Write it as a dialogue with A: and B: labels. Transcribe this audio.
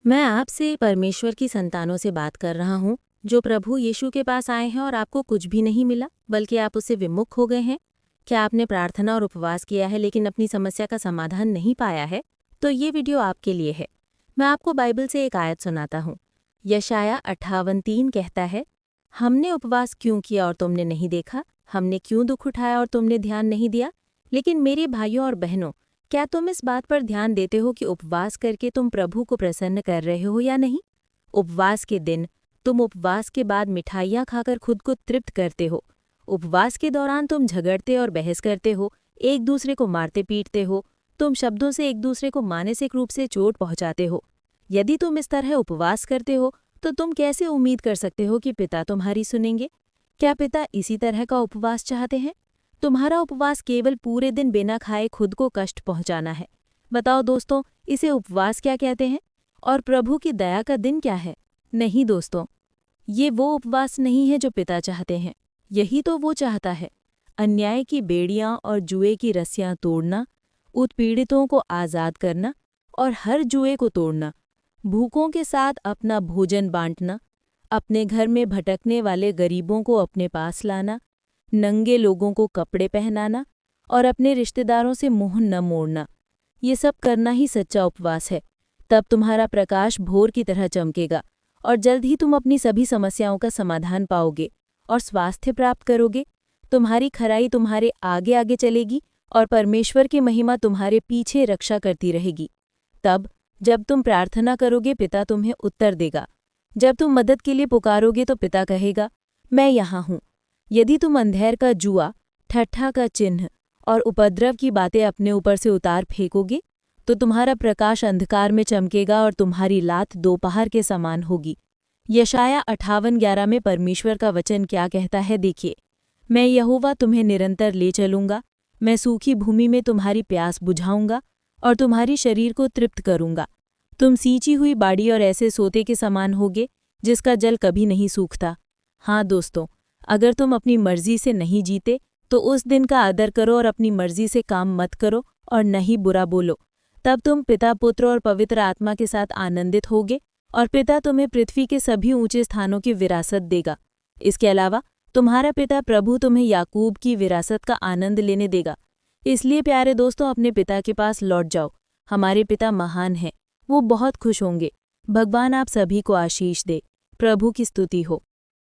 A: मैं आपसे परमेश्वर की संतानों से बात कर रहा हूँ जो प्रभु यीशु के पास आए हैं और आपको कुछ भी नहीं मिला बल्कि आप उससे विमुख हो गए हैं। क्या आपने प्रार्थना और उपवास किया है लेकिन अपनी समस्या का समाधान नहीं पाया है? तो ये वीडियो आपके लिए है। मैं आपको बाइबल से एक आयत सुनाता हूँ। यशाया 58:3 कहता है, हमने उपवास क्यों किया और तुमने नहीं देखा, हमने क्यों दुख उठाया और तुमने ध्यान नहीं दिया। लेकिन मेरे भाइयों और बहनों, क्या तुम इस बात पर ध्यान देते हो कि उपवास करके तुम प्रभु को प्रसन्न कर रहे हो या नहीं? उपवास के दिन तुम उपवास के बाद मिठाइयाँ खाकर खुद को तृप्त करते हो। उपवास के दौरान तुम झगड़ते और बहस करते हो, एक दूसरे को मारते पीटते हो, तुम शब्दों से एक दूसरे को मानसिक रूप से चोट पहुंचाते हो। यदि तुम इस तरह उपवास करते हो तो तुम कैसे उम्मीद कर सकते हो कि पिता तुम्हारी सुनेंगे? क्या पिता इसी तरह का उपवास चाहते हैं? तुम्हारा उपवास केवल पूरे दिन बिना खाए खुद को कष्ट पहुंचाना है। बताओ दोस्तों, इसे उपवास क्या कहते हैं? और प्रभु की दया का दिन क्या है? नहीं दोस्तों, ये वो उपवास नहीं है जो पिता चाहते हैं। यही तो वो चाहता है, अन्याय की बेड़ियां और जुए की रस्सियां तोड़ना, उत्पीड़ितों को आज़ाद करना और हर जुए को तोड़ना, भूखों के साथ अपना भोजन बांटना, अपने घर में भटकने वाले गरीबों को अपने पास लाना, नंगे लोगों को कपड़े पहनाना और अपने रिश्तेदारों से मुंह न मोड़ना। ये सब करना ही सच्चा उपवास है। तब तुम्हारा प्रकाश भोर की तरह चमकेगा और जल्द ही तुम अपनी सभी समस्याओं का समाधान पाओगे और स्वास्थ्य प्राप्त करोगे। तुम्हारी खराई तुम्हारे आगे आगे चलेगी और परमेश्वर की महिमा तुम्हारे पीछे रक्षा करती रहेगी। तब जब तुम प्रार्थना करोगे, पिता तुम्हें उत्तर देगा। जब तुम मदद के लिए पुकारोगे तो पिता कहेगा, मैं यहाँ हूँ। यदि तुम अंधेर का जुआ, ठट्ठा का चिन्ह और उपद्रव की बातें अपने ऊपर से उतार फेंकोगे, तो तुम्हारा प्रकाश अंधकार में चमकेगा और तुम्हारी लात दोपहर के समान होगी। यशाया 58:11 में परमेश्वर का वचन क्या कहता है देखिए, मैं यहोवा तुम्हें निरंतर ले चलूंगा, मैं सूखी भूमि में तुम्हारी प्यास बुझाऊंगा और तुम्हारी शरीर को तृप्त करूंगा। तुम सींची हुई बाड़ी और ऐसे सोते के समान होगे जिसका जल कभी नहीं सूखता। हाँ दोस्तों, अगर तुम अपनी मर्जी से नहीं जीते तो उस दिन का आदर करो और अपनी मर्जी से काम मत करो और नहीं बुरा बोलो। तब तुम पिता, पुत्र और पवित्र आत्मा के साथ आनंदित होगे और पिता तुम्हें पृथ्वी के सभी ऊंचे स्थानों की विरासत देगा। इसके अलावा तुम्हारा पिता प्रभु तुम्हें याकूब की विरासत का आनंद लेने देगा। इसलिए प्यारे दोस्तों, अपने पिता के पास लौट जाओ। हमारे पिता महान हैं, वो बहुत खुश होंगे। भगवान आप सभी को आशीष दे। प्रभु की स्तुति हो।